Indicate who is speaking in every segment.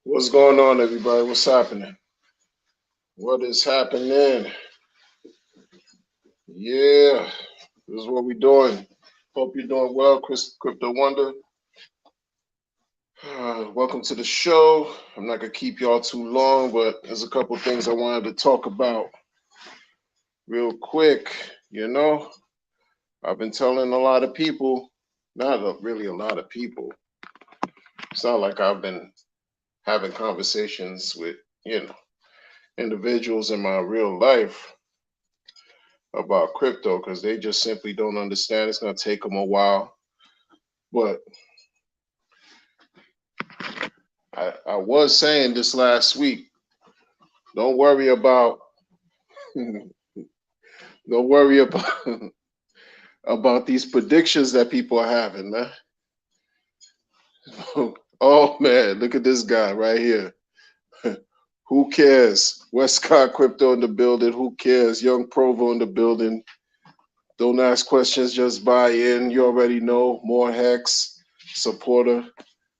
Speaker 1: What's going on, everybody? What's happening? What is happening? Yeah, this is what we're doing. Hope you're doing well, Chris Crypto Wonder. Welcome to the show. I'm not gonna keep y'all too long, but there's a couple things I wanted to talk about real quick. You know, I've been telling a lot of people, really a lot of people. It's not like I've been having conversations with, you know, individuals in my real life about crypto because they just simply don't understand. It's going to take them a while. But I was saying this last week, don't worry about don't worry about about these predictions that people are having, man. Oh man, look at this guy right here. Who cares? Westcott Crypto in the building. Who cares? Young Provo in the building. Don't ask questions, just buy in. You already know. More Hex supporter.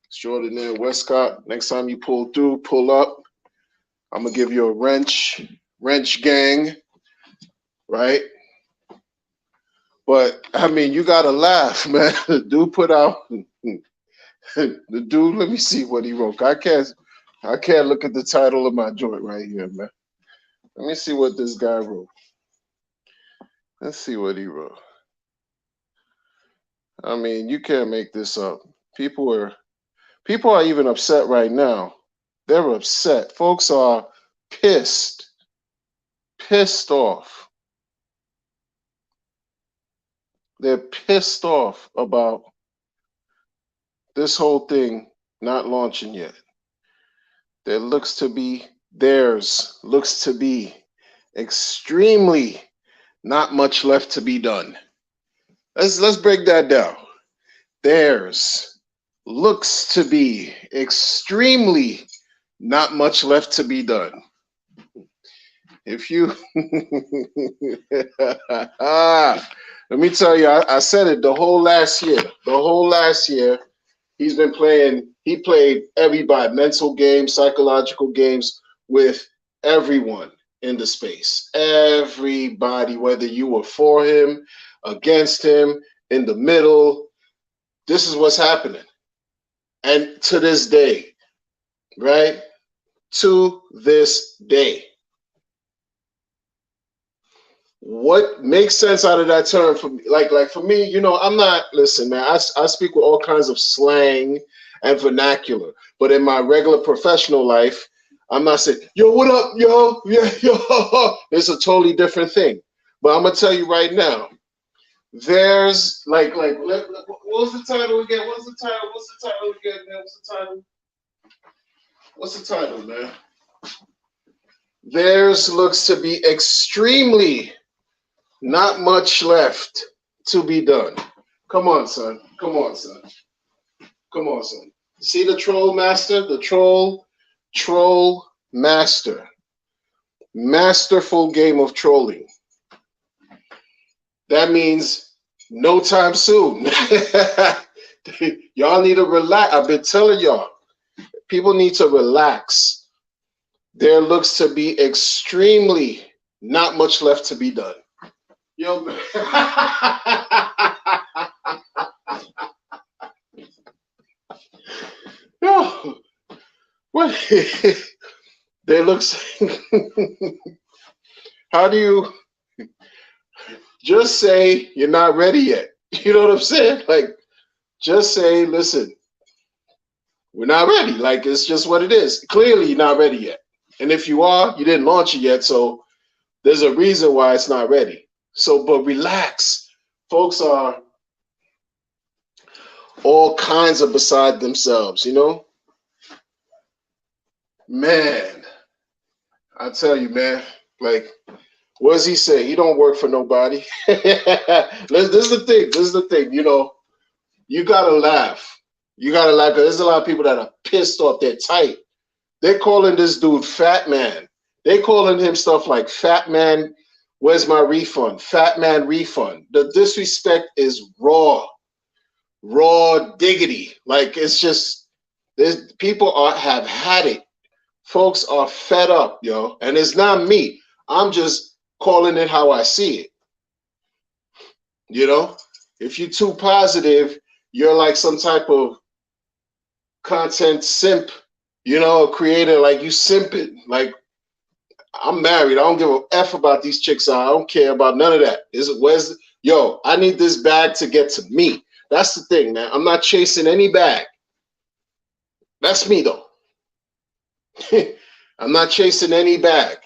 Speaker 1: Extraordinaire Westcott. Next time you pull through, pull up. I'm gonna give you a wrench gang, right? But I mean, you gotta laugh, man. The dude put out the dude. Let me see what he wrote. I can't look at the title of my joint right here, man. Let me see what this guy wrote. Let's see what he wrote. I mean, you can't make this up. People are even upset right now. They're upset. Folks are pissed, pissed off. They're pissed off about this whole thing not launching yet. Theirs looks to be extremely not much left to be done. Let's break that down. Theirs looks to be extremely not much left to be done. If you let me tell you, I said it the whole last year. The whole last year, he played everybody, mental games, psychological games with everyone in the space. Everybody, whether you were for him, against him, in the middle, this is what's happening. And to this day, right? To this day. What makes sense out of that term for me? Like for me, I'm not, listen, man, I speak with all kinds of slang and vernacular, but in my regular professional life, I'm not saying, yo, what up, yo, yeah, yo. It's a totally different thing. But I'm gonna tell you right now, there's what was the title again? What's the title? What's the title again, man? What's the title? What's the title, man? Theirs looks to be extremely not much left to be done. Come on, son. Come on, son. Come on, son. See the troll master? The troll master. Masterful game of trolling. That means no time soon. Y'all need to relax. I've been telling y'all, people need to relax. There looks to be extremely not much left to be done. Yo, yo, what? There looks. How do you just say you're not ready yet? You know what I'm saying? Like, just say, listen, we're not ready. Like, it's just what it is. Clearly, you're not ready yet. And if you are, you didn't launch it yet. So there's a reason why it's not ready. So, but relax. Folks are all kinds of beside themselves, Man, I tell you, man, like, what does he say? He don't work for nobody. This is the thing. This is the thing. You gotta laugh. You gotta laugh because there's a lot of people that are pissed off. They're tight. They're calling this dude Fat Man. They calling him stuff like Fat Man. Where's my refund? Fat Man refund. The disrespect is raw diggity. Like, it's just There's people have had it. Folks are fed up, yo. And it's not me. I'm just calling it how I see it. You know, if you're too positive, you're like some type of content simp, you know, a creator, like you simping. Like, I'm married. I don't give a F about these chicks. I don't care about none of that. Yo, I need this bag to get to me. That's the thing, man. I'm not chasing any bag. That's me, though. I'm not chasing any bag.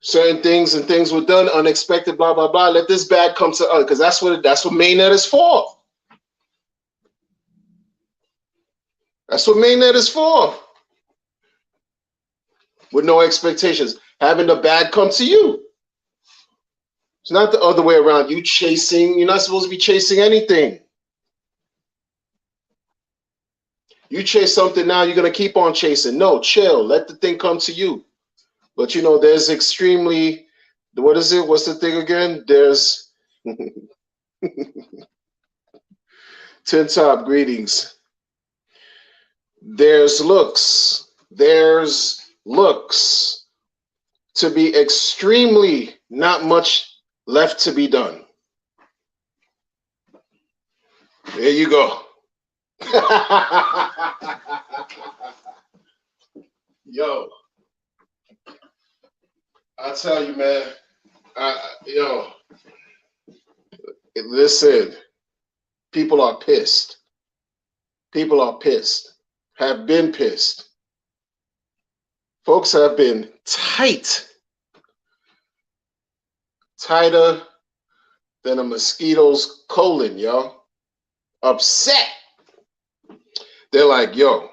Speaker 1: Certain things and things were done unexpected, blah, blah, blah. Let this bag come to us, because that's what mainnet is for. That's what mainnet is for. With no expectations. Having the bag come to you. It's not the other way around. You chasing, you're not supposed to be chasing anything. You chase something now, you're going to keep on chasing. No, chill. Let the thing come to you. But, you know, there's extremely, what is it? What's the thing again? There's, Tin Top, greetings. There's looks to be extremely not much left to be done. There you go. Yo, I tell you, man, listen, people are pissed. People are pissed, have been pissed. Folks have been tighter than a mosquito's colon, yo. Upset. They're like, yo,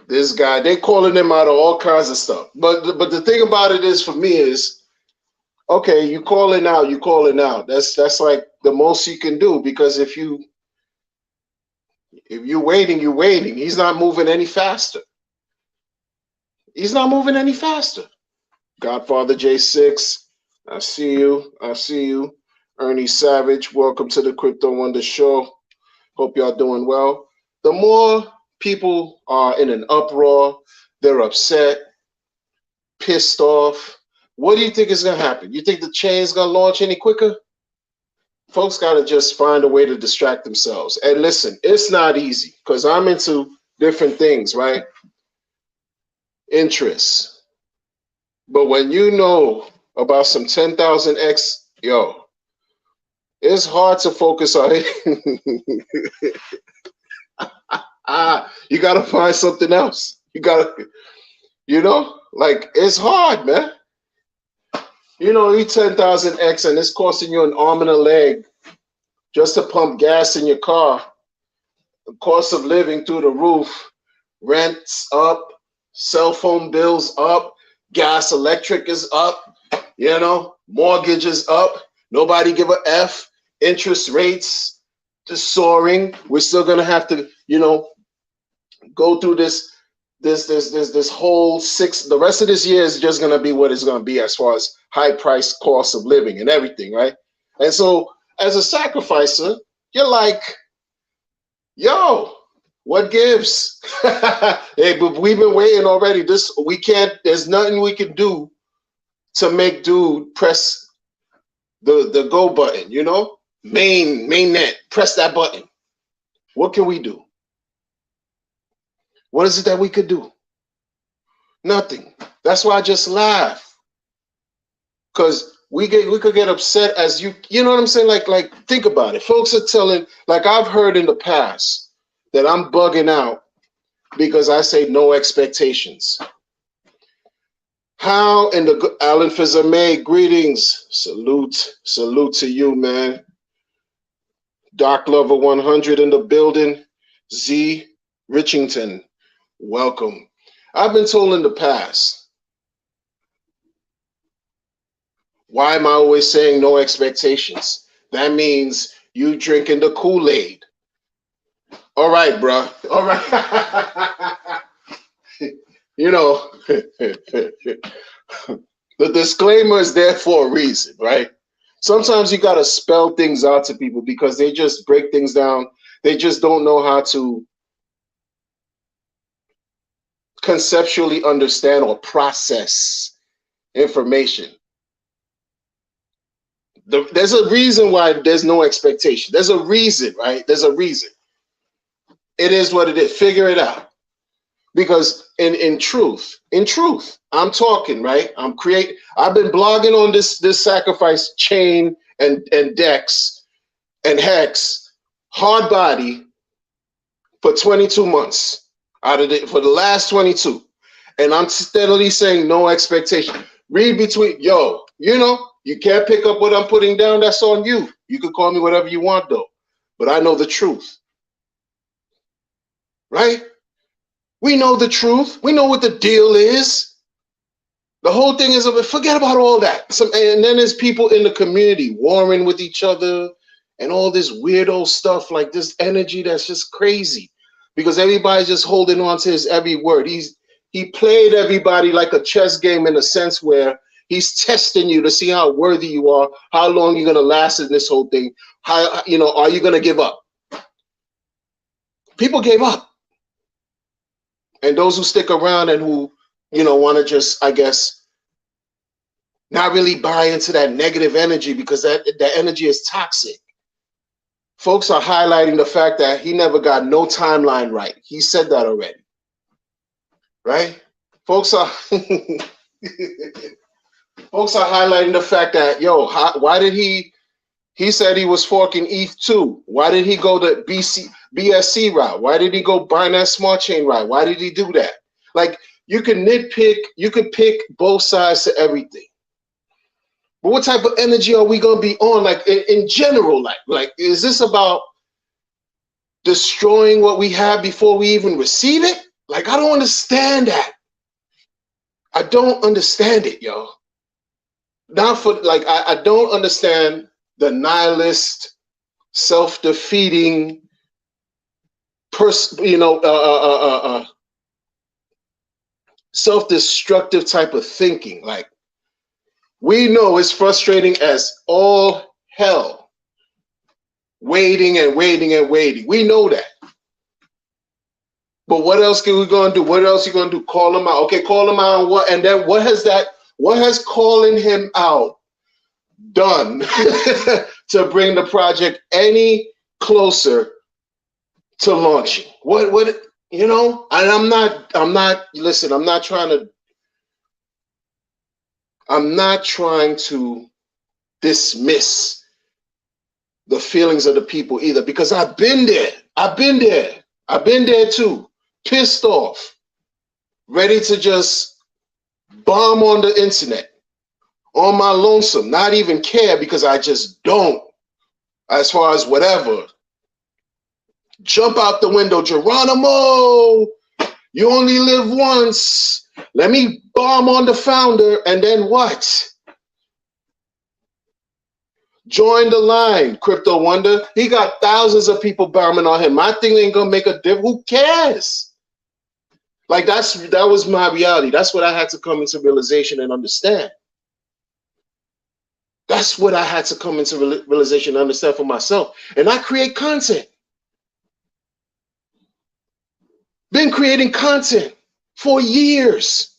Speaker 1: this guy, they calling him out of all kinds of stuff. But the thing about it is, for me, is, okay, you calling out. That's like the most you can do, because if you're waiting, you're waiting. He's not moving any faster. He's not moving any faster. Godfather J6, I see you. Ernie Savage, welcome to the Crypto Wonder Show. Hope y'all doing well. The more people are in an uproar, they're upset, pissed off. What do you think is going to happen? You think the chain's going to launch any quicker? Folks got to just find a way to distract themselves. And listen, it's not easy, because I'm into different things, right? Interests. But when you know about some 10,000x, yo, it's hard to focus on it. You got to find something else. You got to, like, it's hard, man. You 10,000x and it's costing you an arm and a leg just to pump gas in your car. The cost of living through the roof, rents up, cell phone bills up, gas, electric is up, mortgage is up. Nobody give a F. Interest rates just soaring. We're still gonna have to, go through this whole the rest of this year is just gonna be what it's gonna be as far as high price cost of living and everything, right? And so as a sacrificer, you're like, yo, what gives? Hey, but we've been waiting already. There's nothing we can do to make dude press the go button, mainnet, press that button. What can we do? What is it that we could do? Nothing. That's why I just laugh. Because we could get upset as you know what I'm saying? Like think about it. Folks are telling, like I've heard in the past that I'm bugging out because I say no expectations. How in the Alan Fizame, greetings. Salute to you, man. Dark Lover 100 in the building. Z Richington, welcome. I've been told in the past, why am I always saying no expectations? That means you drinking the Kool-Aid. All right, bruh. All right. The disclaimer is there for a reason, right? Sometimes you got to spell things out to people because they just break things down They just don't know how to conceptually understand or process information. There's a reason why there's no expectation. There's a reason, right? There's a reason. It is what it is. Figure it out. Because in truth, I'm talking, right? I've been blogging on this sacrifice chain and Dex and Hex hard body for 22 months for the last 22. And I'm steadily saying no expectation. Read between, you can't pick up what I'm putting down. That's on you. You can call me whatever you want though, but I know the truth, right? We know the truth. We know what the deal is. The whole thing is, forget about all that. And then there's people in the community warring with each other and all this weirdo stuff, like this energy that's just crazy because everybody's just holding on to his every word. He played everybody like a chess game in a sense where he's testing you to see how worthy you are, how long you're going to last in this whole thing. How, are you going to give up? People gave up. And those who stick around and who, want to just, I guess, not really buy into that negative energy because that energy is toxic. Folks are highlighting the fact that he never got no timeline right. He said that already, right? Folks are highlighting the fact that, why did he said he was forking ETH 2. Why did he go the BSC route? Why did he go Binance Smart Chain route? Why did he do that? Like, you can nitpick, you can pick both sides to everything. But what type of energy are we going to be on? Like, in general, like, is this about destroying what we have before we even receive it? Like, I don't understand that. I don't understand it, yo. I don't understand the nihilist, self-defeating, self-destructive type of thinking. Like, we know it's frustrating as all hell. Waiting and waiting and waiting. We know that. But what else are we going to do? What else are you going to do? Call him out. Okay, call him out on what? And then what has calling him out done to bring the project any closer to launching? What and I'm not trying to dismiss the feelings of the people either, because I've been there too, pissed off, ready to just bomb on the internet on my lonesome, not even care because I just don't, as far as whatever. Jump out the window, Geronimo, you only live once. Let me bomb on the founder, and then what? Join the line, Crypto Wonder. He got thousands of people bombing on him. My thing ain't gonna make a difference. Who cares? Like, that was my reality. That's what I had to come into realization and understand. That's what I had to come into realization and understand for myself. And I create content. Been creating content for years.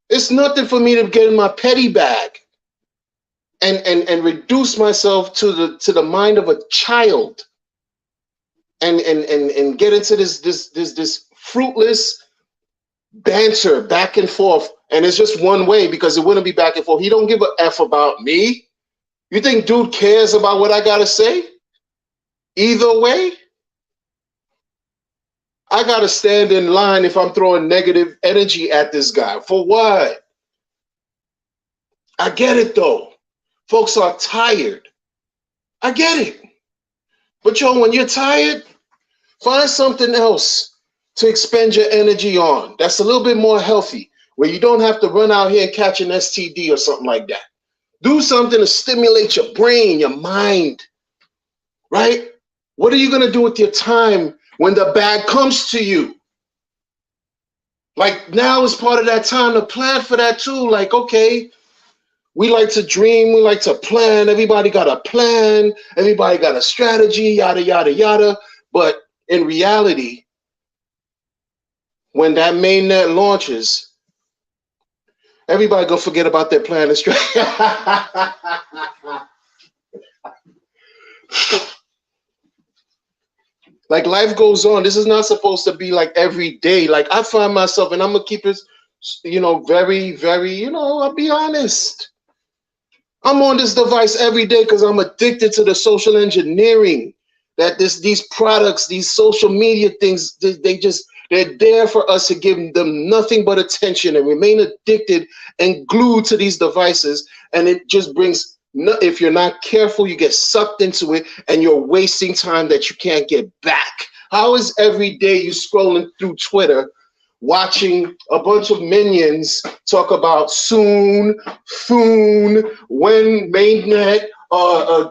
Speaker 1: It's nothing for me to get in my petty bag and reduce myself to the mind of a child and get into this fruitless banter back and forth. And it's just one way, because it wouldn't be back and forth. He don't give a F about me. You think dude cares about what I gotta say? Either way, I gotta stand in line if I'm throwing negative energy at this guy. For what? I get it though. Folks are tired. I get it. But when you're tired, find something else to expend your energy on that's a little bit more healthy, where you don't have to run out here and catch an STD or something like that. Do something to stimulate your brain, your mind, right? What are you going to do with your time when the bag comes to you? Like, now is part of that time to plan for that too. Like, okay, we like to dream, we like to plan. Everybody got a plan. Everybody got a strategy, yada, yada, yada. But in reality, when that mainnet launches, everybody gonna forget about their plan and strategy. Like life goes on. This is not supposed to be like every day. Like I find myself, and I'm gonna keep it, very, very, I'll be honest. I'm on this device every day because I'm addicted to the social engineering that these products, these social media things, they're there for us to give them nothing but attention and remain addicted and glued to these devices. And it just brings, if you're not careful, you get sucked into it and you're wasting time that you can't get back. How is every day you scrolling through Twitter watching a bunch of minions talk about soon, when, mainnet,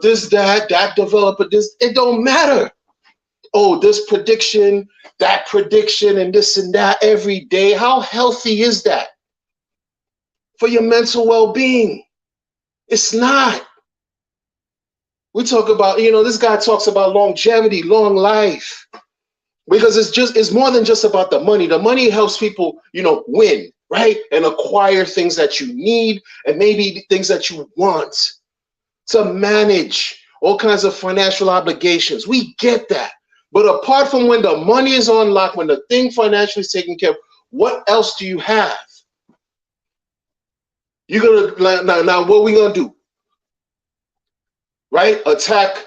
Speaker 1: this, that developer, this, it don't matter. Oh, this prediction, that prediction, and this and that every day. How healthy is that for your mental well-being? It's not. We talk about, this guy talks about longevity, long life. Because it's more than just about the money. The money helps people, win, right? And acquire things that you need and maybe things that you want to manage all kinds of financial obligations. We get that. But apart from when the money is unlocked, when the thing financially is taken care of, what else do you have? You're gonna now what are we gonna do? Right? Attack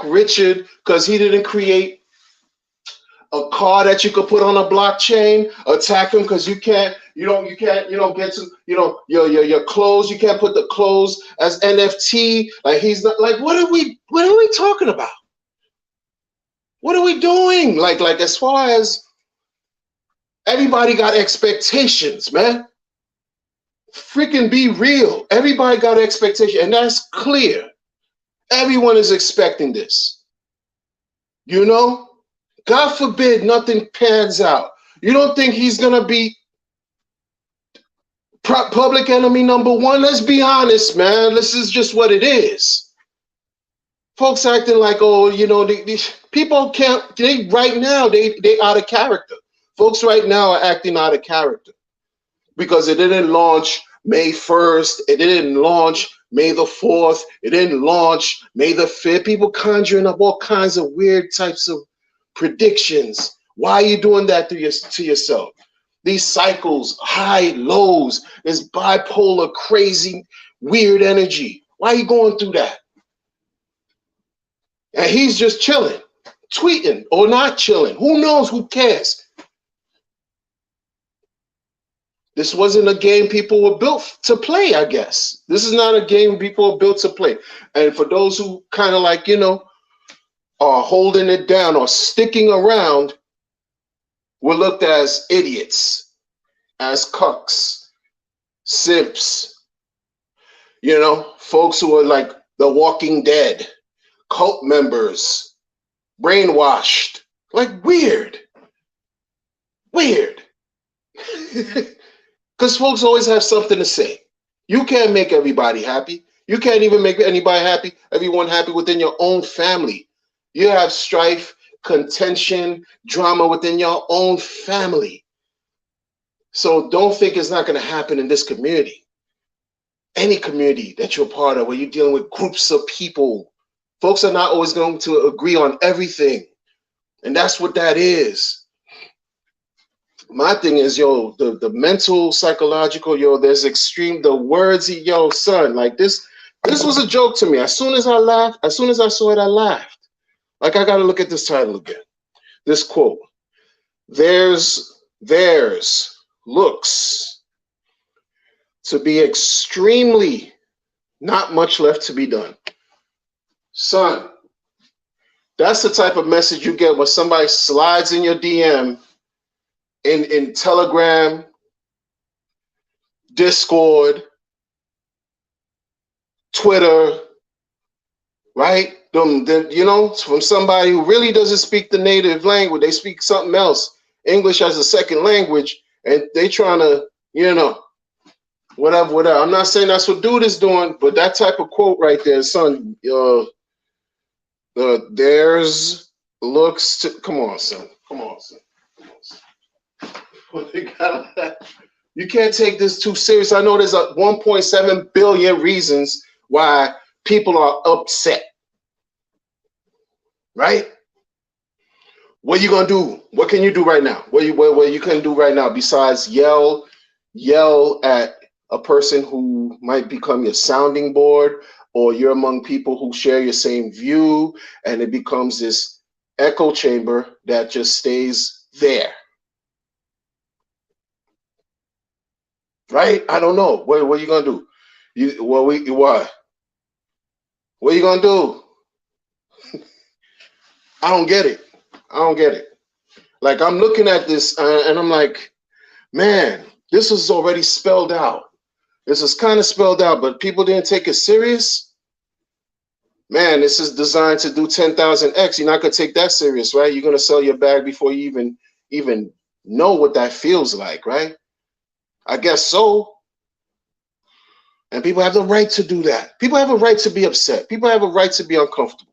Speaker 1: Richard because he didn't create a car that you could put on a blockchain. Attack him because you can't get to your clothes. You can't put the clothes as NFT. Like he's not like what are we talking about? What are we doing? Like as far as everybody got expectations, man. Freaking be real. Everybody got expectations, and that's clear. Everyone is expecting this. God forbid nothing pans out. You don't think he's going to be public enemy number one? Let's be honest, man. This is just what it is. Folks acting like, these people can't, they out of character. Folks right now are acting out of character because it didn't launch May 1st. It didn't launch May the 4th. It didn't launch May the 5th. People conjuring up all kinds of weird types of predictions. Why are you doing that to yourself? These cycles, high, lows, this bipolar, crazy, weird energy. Why are you going through that? And he's just chilling, tweeting or not chilling. Who knows? Who cares? This wasn't a game people were built to play, I guess. This is not a game people are built to play. And for those who kind of like, are holding it down or sticking around, were looked at as idiots, as cucks, simps, folks who are like the Walking Dead, cult members, brainwashed, like weird. Because folks always have something to say. You can't make everybody happy. You can't even make everyone happy within your own family. You have strife, contention, drama within your own family. So don't think it's not going to happen in this community. Any community that you're part of where you're dealing with groups of people, folks are not always going to agree on everything. And that's what that is. My thing is, the mental, psychological, there's extreme, the words, son, like this was a joke to me. As soon as I saw it, I laughed. Like, I got to look at this title again. This quote, theirs looks to be extremely not much left to be done. Son, that's the type of message you get when somebody slides in your DM in Telegram, Discord, Twitter, right? From somebody who really doesn't speak the native language. They speak something else, English as a second language, and they trying to, whatever. I'm not saying that's what dude is doing, but that type of quote right there, son, theirs looks to, come on, son. Come on, son. Come on, son. You can't take this too serious. I know there's a 1.7 billion reasons why people are upset, right? What are you gonna do? What can you do right now? What you can do right now besides yell at a person who might become your sounding board, or you're among people who share your same view, and it becomes this echo chamber that just stays there. Right? I don't know. What are you gonna do? What are you gonna do? I don't get it. I don't get it. Like, I'm looking at this and I'm like, man, this was already spelled out. This is kind of spelled out, but people didn't take it serious. Man, this is designed to do 10,000x. You're not gonna take that serious, right? You're gonna sell your bag before you even know what that feels like, right? I guess so. And people have the right to do that. People have a right to be upset. People have a right to be uncomfortable.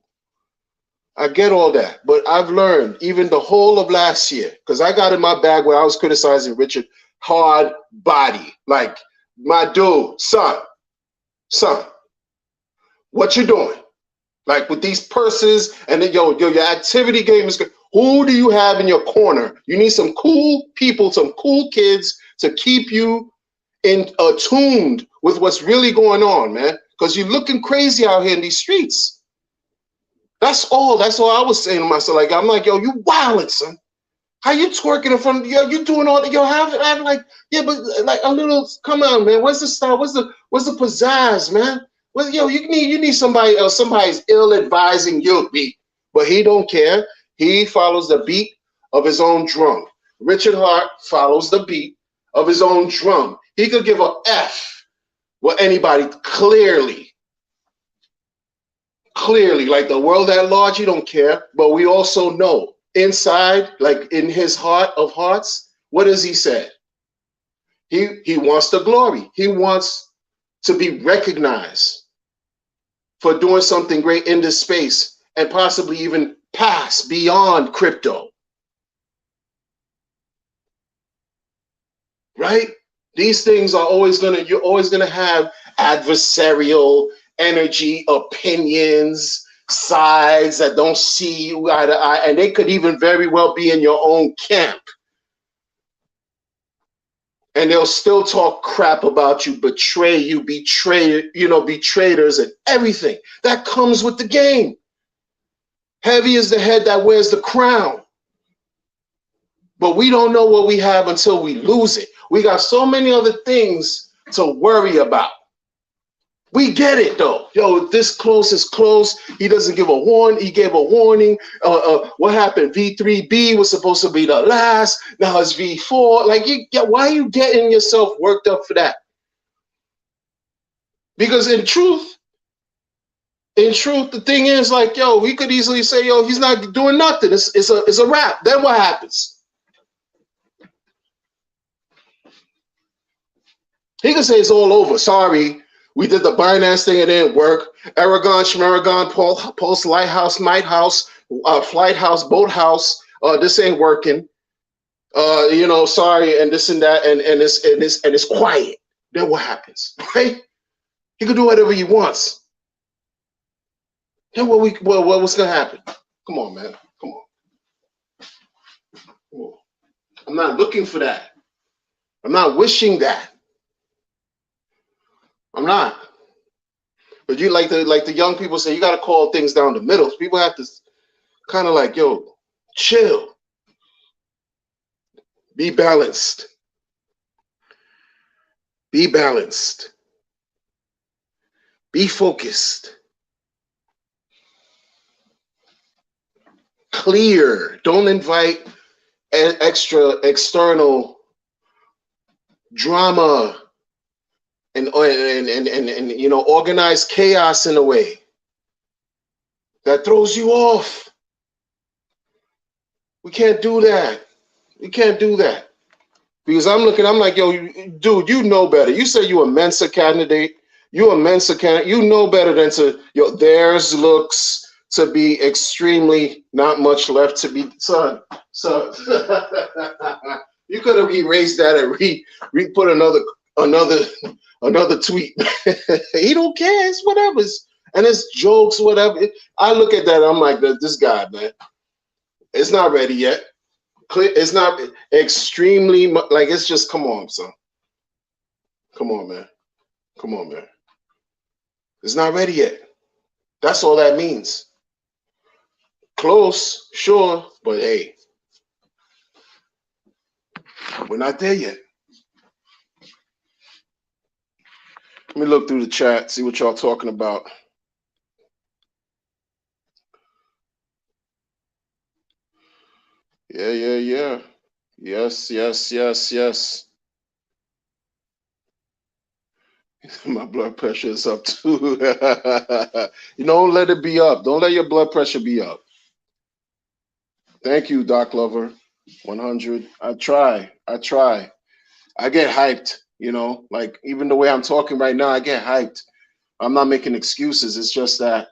Speaker 1: I get all that, but I've learned even the whole of last year, because I got in my bag where I was criticizing Richard hard body. Like, my dude, son, what you doing? Like, with these purses and then your activity game is good. Who do you have in your corner? You need some cool people, some cool kids to keep you attuned with what's really going on, man. Because you're looking crazy out here in these streets. That's all I was saying to myself. Like, I'm like, yo, you wildin', son. How you twerking in front of, yo, you doing all that, yo, have like, yeah, but like a little, come on, man. What's the style? What's the pizzazz, man? Well, yo, you need somebody else. Somebody's ill advising you, beat. But he don't care. He follows the beat of his own drum. Richard Heart follows the beat of his own drum. He could give a F with anybody clearly, like the world at large, he don't care. But we also know inside, like in his heart of hearts, what does he say? He wants the glory. He wants to be recognized for doing something great in this space and possibly even pass beyond crypto. Right? These things are you're always gonna have adversarial energy, opinions, sides that don't see you eye to eye, and they could even very well be in your own camp. And they'll still talk crap about you, betray you, betrayers and everything. That comes with the game. Heavy is the head that wears the crown. But we don't know what we have until we lose it. We got so many other things to worry about. We get it though. Yo, this close is close. He doesn't give a warning. He gave a warning. What happened? V3B was supposed to be the last. Now it's V4. Like, why are you getting yourself worked up for that? Because in truth, the thing is, like, yo, we could easily say, yo, he's not doing nothing. It's a wrap. Then what happens? He could say it's all over. Sorry. We did the Binance thing, it didn't work. Aragon, Schmaragon, Pulse, Lighthouse, Night House, Flight House, Boat House, this ain't working. Sorry, and this and that, and it's quiet. Then what happens? Right? He can do whatever he wants. Then what's gonna happen? Come on, man. Come on. I'm not looking for that. I'm not wishing that. I'm not. But you like the young people say, you got to call things down the middle. People have to kind of like, yo, chill. Be balanced. Be balanced. Be focused. Clear. Don't invite external drama and organize chaos in a way that throws you off. We can't do that. We can't do that. Because I'm like, yo, dude, you know better. You say you're a Mensa candidate. You're a Mensa candidate. You know better than to, there's looks to be extremely not much left to be son. You could have erased that and put another tweet. He don't care. It's whatever. And it's jokes, whatever. I look at that. I'm like, this guy, man. It's not ready yet. It's not extremely like. It's just come on, son. Come on, man. Come on, man. It's not ready yet. That's all that means. Close, sure, but hey, we're not there yet. Let me look through the chat, see what y'all talking about. Yeah. Yes. My blood pressure is up too. You don't let it be up. Don't let your blood pressure be up. Thank you, Doc Lover. 100. I try. I get hyped, you know, like even the way I'm talking right now, I get hyped. I'm not making excuses. It's just that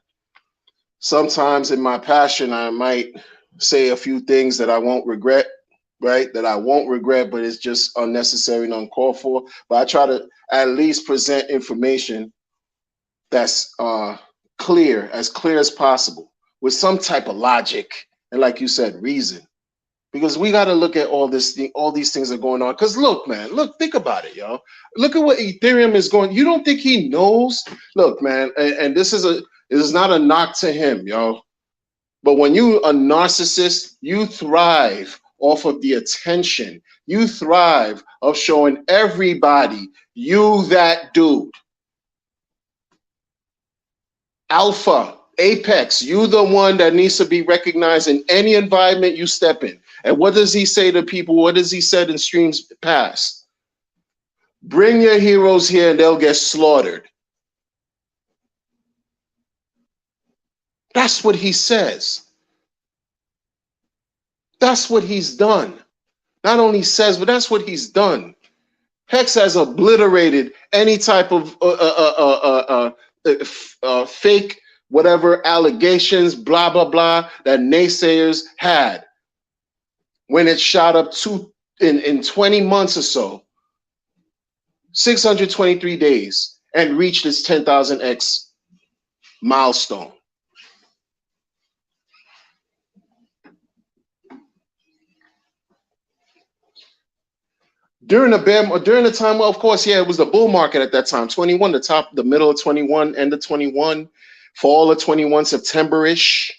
Speaker 1: sometimes in my passion, I might say a few things that I won't regret, right? That I won't regret, but it's just unnecessary and uncalled for. But I try to at least present information that's clear as possible with some type of logic and, like you said, reason. Because we got to look at all these things that are going on. Because look, man, think about it, yo. Look at what Ethereum is going. You don't think he knows? Look, man, and this is not a knock to him, yo. But when you a narcissist, you thrive off of the attention. You thrive of showing everybody you that dude. Alpha, apex, you the one that needs to be recognized in any environment you step in. And what does he say to people? What does he said in streams past? Bring your heroes here and they'll get slaughtered. That's what he says. That's what he's done. Not only says, but that's what he's done. Hex has obliterated any type of fake whatever allegations, blah, blah, blah, that naysayers had. When it shot up in 20 months or so, 623 days, and reached its 10,000x milestone. During the time, well, of course, yeah, it was the bull market at that time. 21, the middle of 21, end of 21, fall of 21, September-ish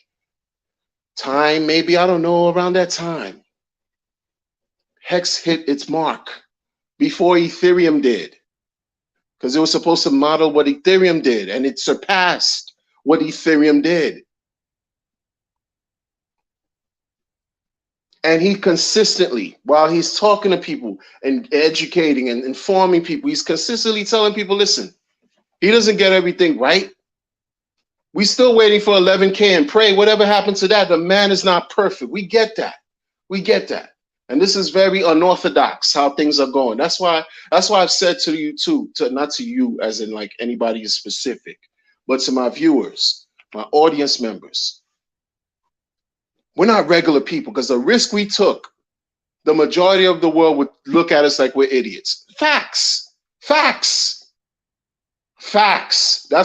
Speaker 1: time, maybe, I don't know, around that time. Hex hit its mark before Ethereum did, because it was supposed to model what Ethereum did, and it surpassed what Ethereum did. And he consistently, while he's talking to people and educating and informing people, he's consistently telling people, listen, he doesn't get everything right. We still waiting for 11K and pray. Whatever happened to that, the man is not perfect. We get that. We get that. And this is very unorthodox how things are going. That's why I've said to you too, not to you as in like anybody specific, but to my viewers, my audience members. We're not regular people, because the risk we took, the majority of the world would look at us like we're idiots. Facts. That's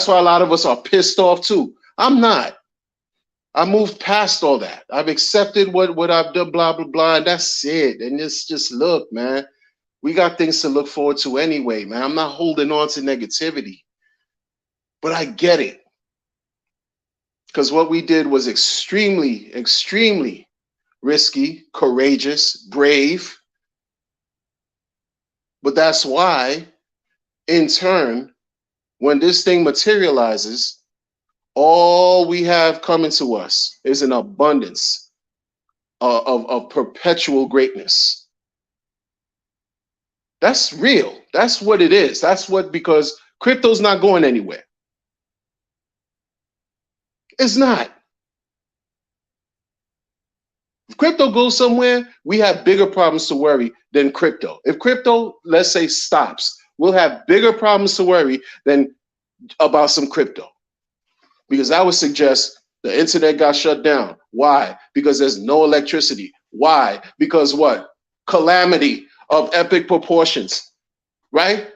Speaker 1: why a lot of us are pissed off too. I'm not. I moved past all that. I've accepted what I've done, blah, blah, blah, and that's it. And it's just, look, man, we got things to look forward to anyway, man. I'm not holding on to negativity. But I get it. Because what we did was extremely, extremely risky, courageous, brave. But that's why, in turn, when this thing materializes, all we have coming to us is an abundance of perpetual greatness. That's real. That's what it is. Because crypto's not going anywhere. It's not. If crypto goes somewhere, we have bigger problems to worry than crypto. If crypto, let's say, stops, we'll have bigger problems to worry than about some crypto. Because I would suggest The internet got shut down. Why? Because there's no electricity. Why? Because what? Calamity of epic proportions, right?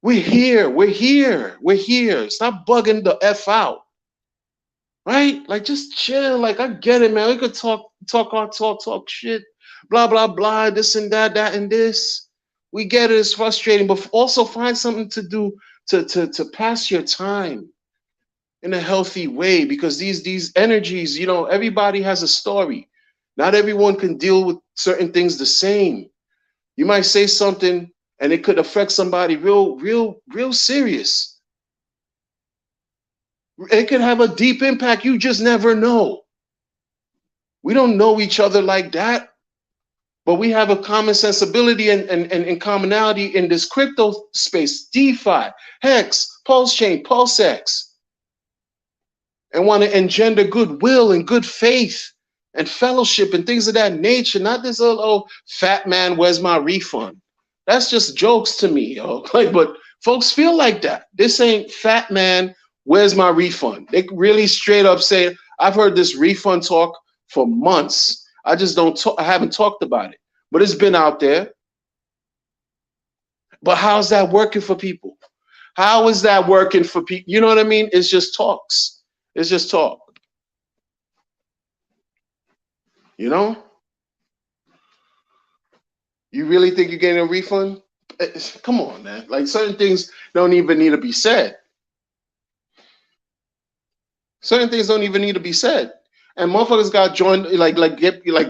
Speaker 1: We're here. We're here. We're here. Stop bugging the F out, right? Like, just chill. Like, I get it, man. We could talk shit, blah, blah, blah, this and that, that and this. We get it. It's frustrating, but also find something to do to pass your time in a healthy way, because these energies, you know, everybody has a story. Not everyone can deal with certain things the same. You might say something and it could affect somebody real serious. It could have a deep impact. You just never know. We don't know each other like that, but we have a common sensibility and commonality in this crypto space, DeFi, Hex, Pulse Chain, PulseX, and want to engender goodwill and good faith and fellowship and things of that nature. Not this little fat man, where's my refund? That's just jokes to me, yo. Like, but folks feel like that. This ain't fat man, where's my refund? They really straight up say, I've heard this refund talk for months. I just I haven't talked about it, but it's been out there. But how's that working for people? How is that working for people? You know what I mean? It's just talks. It's just talk. You know? You really think you're getting a refund? Come on, man. Like, certain things don't even need to be said. Certain things don't even need to be said. And motherfuckers got joined,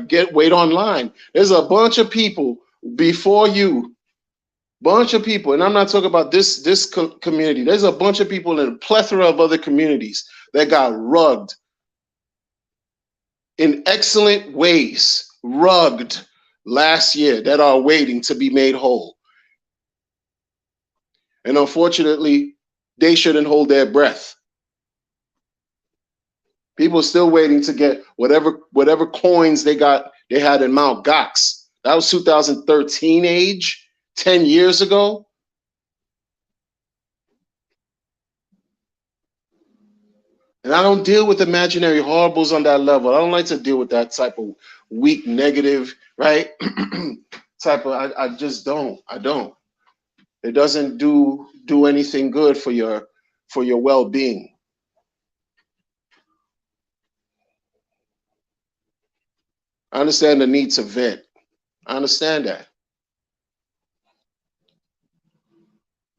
Speaker 1: get wait online. There's a bunch of people before you. Bunch of people, and I'm not talking about this community. There's a bunch of people in a plethora of other communities that got rugged in excellent ways, rugged last year, that are waiting to be made whole. And unfortunately, they shouldn't hold their breath. People are still waiting to get whatever coins they had in Mt. Gox. That was 2013 age, 10 years ago. And I don't deal with imaginary horribles on that level. I don't like to deal with that type of weak, negative, right? I just don't. I don't. It doesn't do anything good for your well-being. I understand the need to vent. I understand that.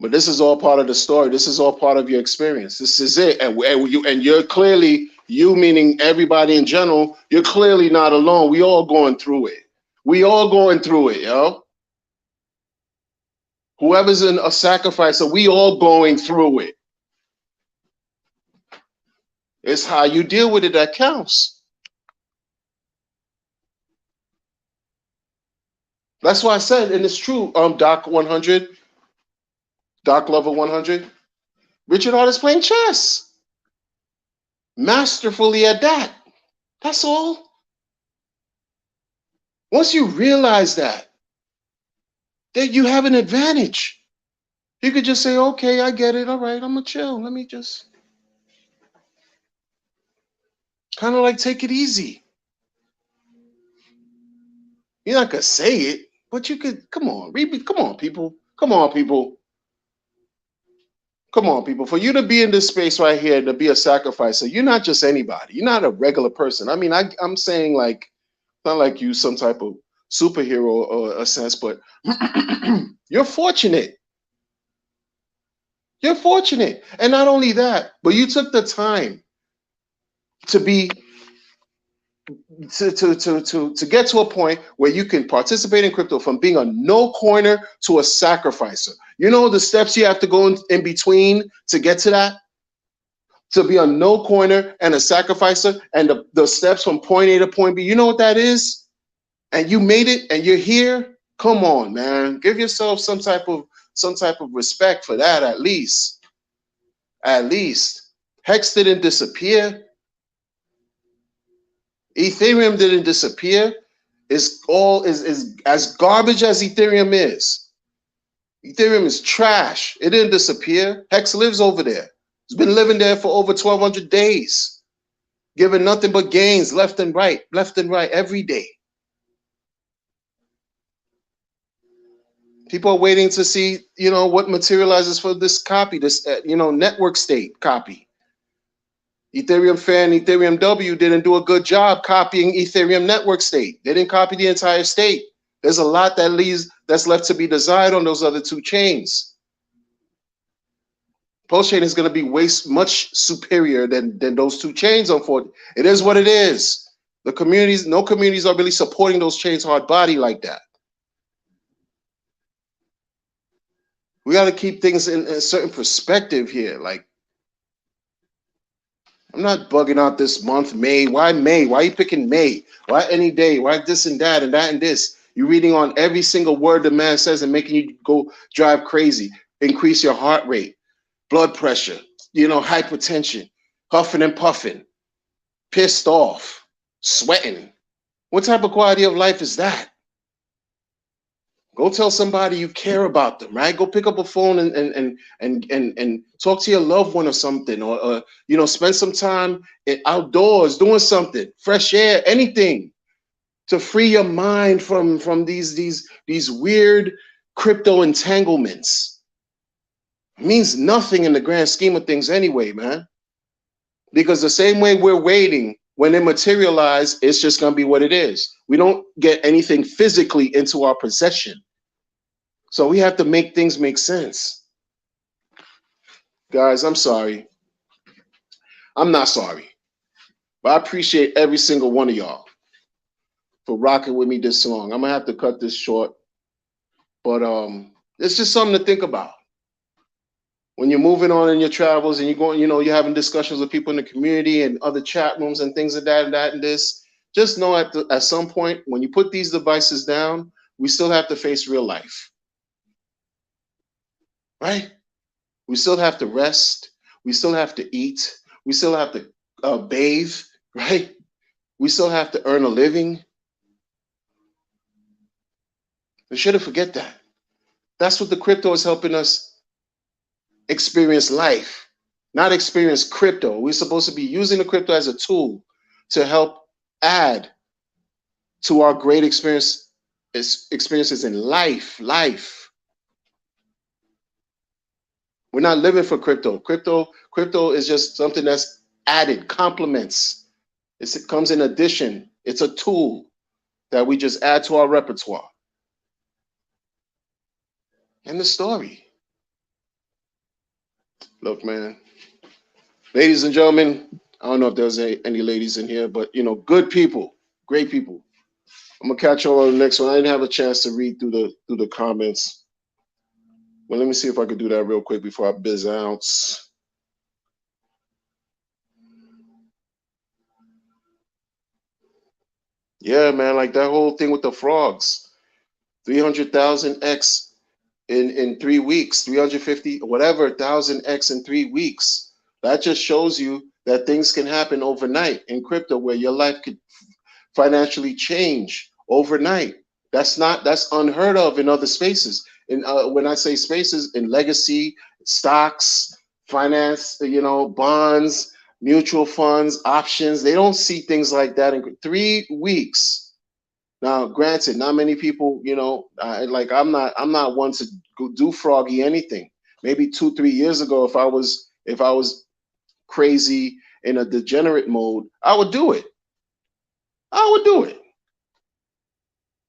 Speaker 1: But this is all part of the story. This is all part of your experience. This is it. And you're clearly, you meaning everybody in general, you're clearly not alone. We all going through it. We all going through it, yo. Whoever's in a sacrificer, we all going through it. It's how you deal with it that counts. That's why I said, and it's true, Doc 100, Doc Lover 100, Richard Hart is playing chess. Masterfully at that. That's all. Once you realize that you have an advantage. You could just say, okay, I get it. All right, I'm gonna chill. Let me just kind of like take it easy. You're not gonna say it, but you could, come on, come on, people. Come on, people. Come on, people. For you to be in this space right here, to be a sacrificer, you're not just anybody. You're not a regular person. I mean, I'm saying, like, not like you some type of superhero or a sense, but you're fortunate. You're fortunate. And not only that, but you took the time to get to a point where you can participate in crypto from being a no coiner to a sacrificer. You know the steps you have to go in between to get to that? To be a no coiner and a sacrificer, and the steps from point A to point B. You know what that is? And you made it and you're here. Come on, man. Give yourself some type of respect for that, at least. At least. Hex didn't disappear. Ethereum didn't disappear. Is as garbage as Ethereum is. Ethereum is trash. It didn't disappear. Hex lives over there. It's been living there for over 1,200 days, giving nothing but gains left and right every day. People are waiting to see, what materializes for this copy, this, network state copy. Ethereum Fan, Ethereum W didn't do a good job copying Ethereum network state. They didn't copy the entire state. There's a lot that's left to be desired on those other two chains. Postchain is going to be much superior than those two chains. Unfortunately, it is what it is. No communities are really supporting those chains hard body like that. We got to keep things in a certain perspective here. Like, I'm not bugging out this month, May. Why May? Why are you picking May? Why any day? Why this and that and that and this? You're reading on every single word the man says and making you go drive crazy, increase your heart rate, blood pressure, hypertension, huffing and puffing, pissed off, sweating. What type of quality of life is that? Go tell somebody you care about them, right? Go pick up a phone and talk to your loved one or something, or spend some time outdoors doing something, fresh air, anything to free your mind from these weird crypto entanglements. It means nothing in the grand scheme of things anyway, man. Because the same way we're waiting, when it materializes, it's just going to be what it is. We don't get anything physically into our possession. So we have to make things make sense. Guys, I'm sorry. I'm not sorry. But I appreciate every single one of y'all for rocking with me this long. I'm going to have to cut this short. But it's just something to think about. When you're moving on in your travels and you're going, you're having discussions with people in the community and other chat rooms and things like that and that and this, just know at some point when you put these devices down, we still have to face real life. Right? We still have to rest. We still have to eat. We still have to bathe, right? We still have to earn a living. We shouldn't forget that. That's what the crypto is helping us experience life, not experience crypto. We're supposed to be using the crypto as a tool to help add to our great experiences in life. We're not living for crypto. Crypto is just something that's added, complements. It comes in addition. It's a tool that we just add to our repertoire. And the story. Look, man. Ladies and gentlemen, I don't know if there's any ladies in here, but good people, great people. I'm gonna catch y'all on the next one. I didn't have a chance to read through the comments. Well, let me see if I could do that real quick before I biz out. Yeah, man, like that whole thing with the frogs. 300,000 X in 3 weeks, 350, whatever, 1,000 X in 3 weeks. That just shows you that things can happen overnight in crypto where your life could financially change overnight. That's unheard of in other spaces. When I say spaces, in legacy, stocks, finance, bonds, mutual funds, options, they don't see things like that in 3 weeks. Now, granted, not many people, I'm not one to do froggy anything. Maybe 2-3 years ago, if I was crazy in a degenerate mode, I would do it.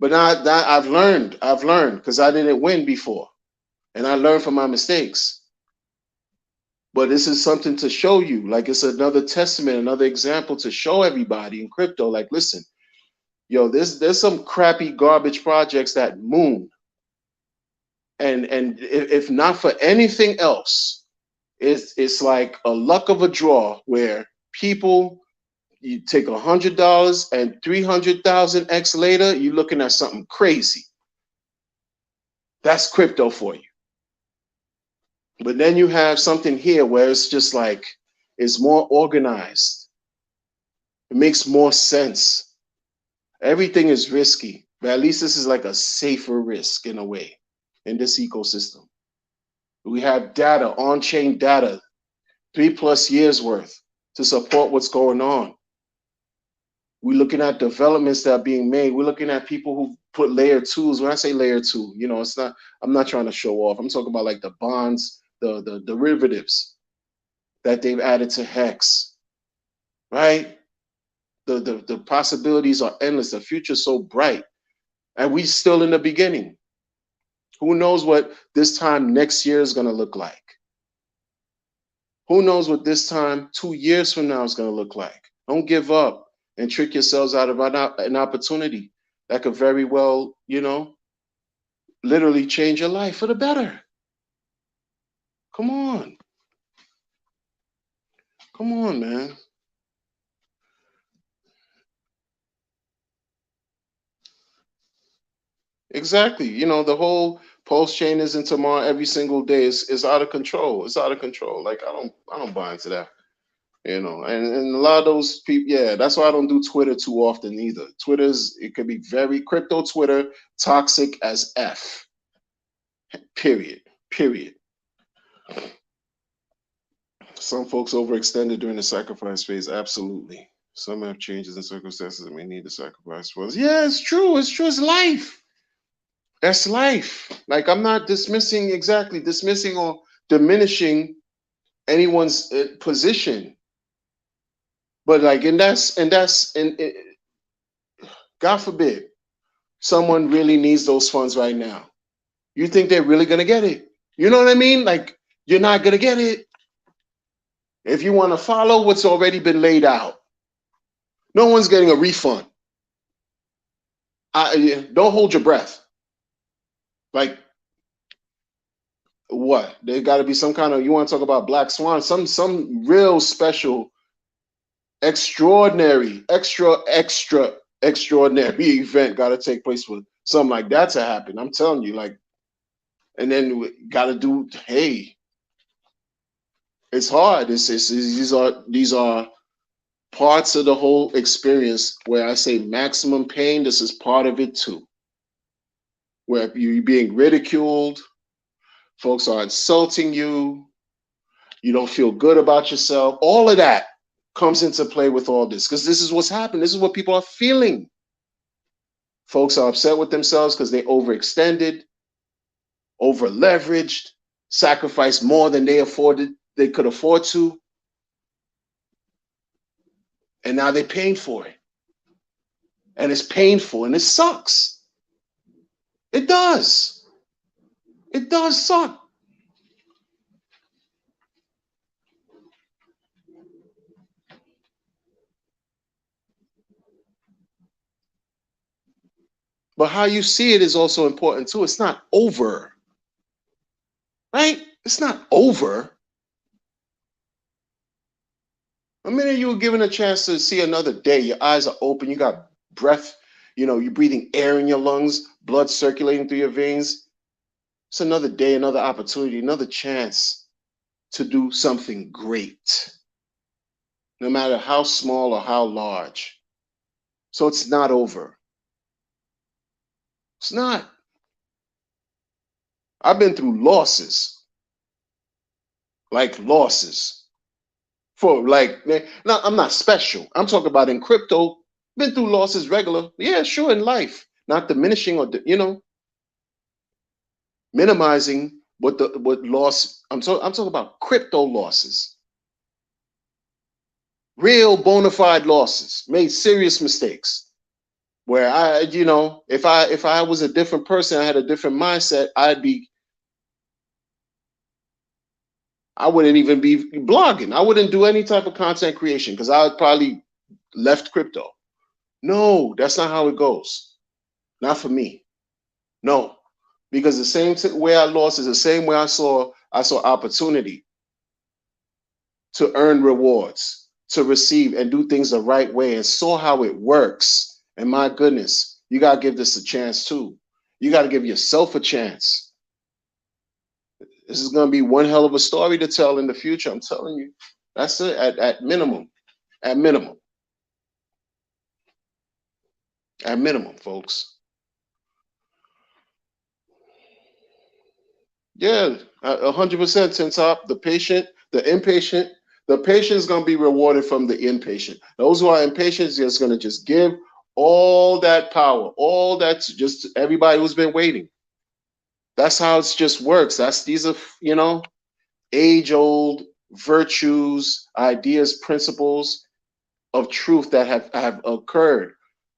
Speaker 1: But now that I've learned because I didn't win before, and I learned from my mistakes. But this is something to show you, like it's another testament, another example to show everybody in crypto, like, listen, there's some crappy garbage projects that moon. And if not for anything else, it's like a luck of a draw where people, you take $100 and 300,000 X later, you're looking at something crazy. That's crypto for you. But then you have something here where it's just like, it's more organized. It makes more sense. Everything is risky, but at least this is like a safer risk in a way in this ecosystem. We have data, on-chain data, 3+ years worth to support what's going on. We're looking at developments that are being made. We're looking at people who put layer twos. When I say layer two, it's not, I'm not trying to show off. I'm talking about like the bonds, the derivatives that they've added to Hex, right? The possibilities are endless. The future's so bright. And we still in the beginning. Who knows what this time next year is going to look like? Who knows what this time 2 years from now is going to look like? Don't give up and trick yourselves out of an opportunity that could very well, literally change your life for the better. Come on. Come on, man. Exactly. The whole pulse chain isn't tomorrow every single day is out of control. It's out of control. Like I don't buy into that. And a lot of those people, yeah, that's why I don't do Twitter too often either. It could be very crypto Twitter, toxic as F. Period. Some folks overextended during the sacrifice phase. Absolutely. Some have changes in circumstances that may need the sacrifice for us. Yeah, it's true. It's true. It's life. That's life. Like I'm not dismissing or diminishing anyone's position. But like, God forbid, someone really needs those funds right now. You think they're really gonna get it? You know what I mean? Like, you're not gonna get it. If you want to follow what's already been laid out, no one's getting a refund. Don't hold your breath. Like, what? There got to be some kind of, you want to talk about Black Swan, some real special, extraordinary event got to take place for something like that to happen. I'm telling you, like, and then we got to do, hey, it's hard. These are parts of the whole experience where I say maximum pain. This is part of it too, where you're being ridiculed, folks are insulting you, you don't feel good about yourself. All of that comes into play with all this, because this is what's happening. This is what people are feeling. Folks are upset with themselves because they overextended, over leveraged, sacrificed more than they could afford to, and now they're paying for it. And it's painful and it sucks. It does. It does suck. But how you see it is also important too. It's not over. Right? It's not over. The minute you were given a chance to see another day, your eyes are open, you got breath, you're breathing air in your lungs, blood circulating through your veins. It's another day, another opportunity, another chance to do something great, no matter how small or how large. So it's not over. It's not. I've been through losses. Like losses. For like, now I'm not special. I'm talking about in crypto, been through losses regular. Yeah, sure, in life. Not diminishing or, minimizing what loss. I'm talking about crypto losses. Real bona fide losses. Made serious mistakes. Where if I was a different person, I had a different mindset, I wouldn't even be blogging. I wouldn't do any type of content creation because I would probably left crypto. No, that's not how it goes. Not for me. No, because the same way I lost is the same way I saw opportunity to earn rewards, to receive and do things the right way, and saw how it works. And my goodness, you got to give this a chance too. You got to give yourself a chance. This is going to be one hell of a story to tell in the future. I'm telling you. That's it. At minimum. At minimum. At minimum, folks. Yeah, 100%, Tin Top. The patient, the impatient, The patient is going to be rewarded from the inpatient. Those who are impatient is going to just give all that power, all that just everybody who's been waiting. That's how it just works. These are, age-old virtues, ideas, principles of truth that have occurred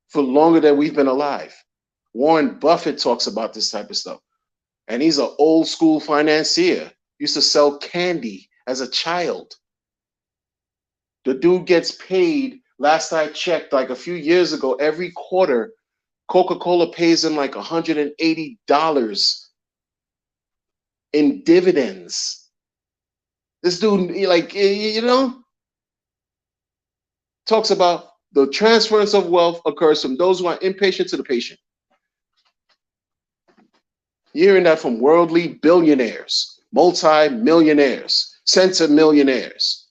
Speaker 1: for longer than we've been alive. Warren Buffett talks about this type of stuff. And he's an old school financier. Used to sell candy as a child. The dude gets paid, last I checked, like a few years ago, every quarter, Coca-Cola pays him like $180 in dividends. This dude, talks about the transference of wealth occurs from those who are impatient to the patient. You're hearing that from worldly billionaires, multi-millionaires, centimillionaires.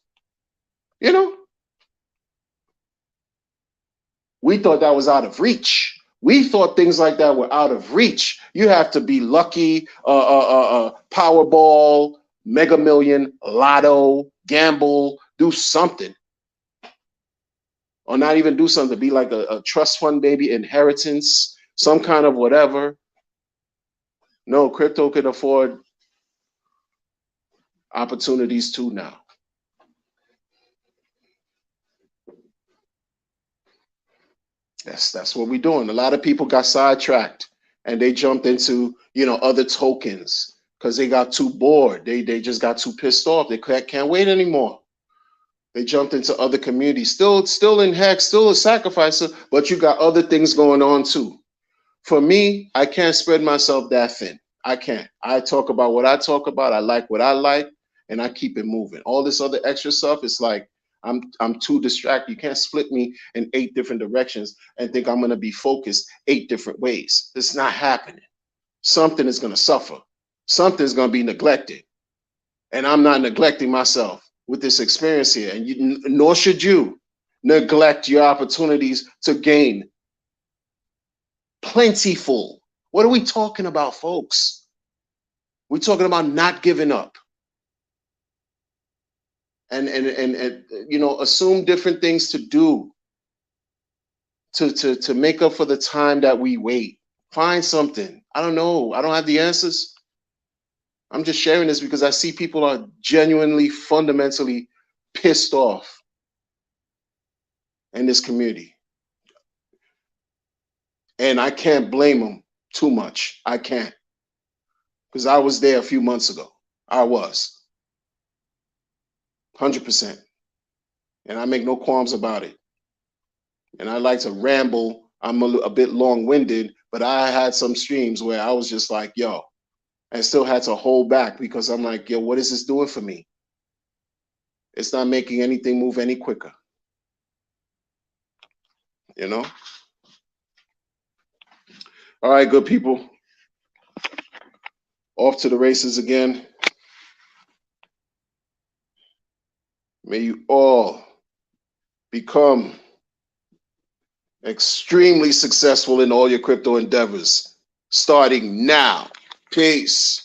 Speaker 1: We thought that was out of reach. We thought things like that were out of reach. You have to be lucky, Powerball, Mega Million, Lotto, gamble, do something. Or not even do something, be like a trust fund baby, inheritance, some kind of whatever. No, crypto can afford opportunities too now. That's what we're doing. A lot of people got sidetracked and they jumped into, other tokens because they got too bored. They just got too pissed off. They can't wait anymore. They jumped into other communities. Still in Hex, still a sacrificer, but you got other things going on too. For me, I can't spread myself that thin. I can't. I talk about what I talk about. I like what I like, and I keep it moving. All this other extra stuff, it's like I'm too distracted. You can't split me in 8 different directions and think I'm going to be focused 8 different ways. It's not happening. Something is going to suffer. Something is going to be neglected. And I'm not neglecting myself with this experience here. And nor should you neglect your opportunities to gain. Plentiful. What are we talking about, folks? We're talking about not giving up. And assume different things to do to make up for the time that we wait. Find something. I don't know. I don't have the answers. I'm just sharing this because I see people are genuinely, fundamentally pissed off in this community. And I can't blame them too much. I can't. Because I was there a few months ago. I was. 100%. And I make no qualms about it. And I like to ramble. I'm a bit long-winded, but I had some streams where I was just like, yo, and still had to hold back because I'm like, yo, what is this doing for me? It's not making anything move any quicker. All right, good people. Off to the races again. May you all become extremely successful in all your crypto endeavors starting now. Peace.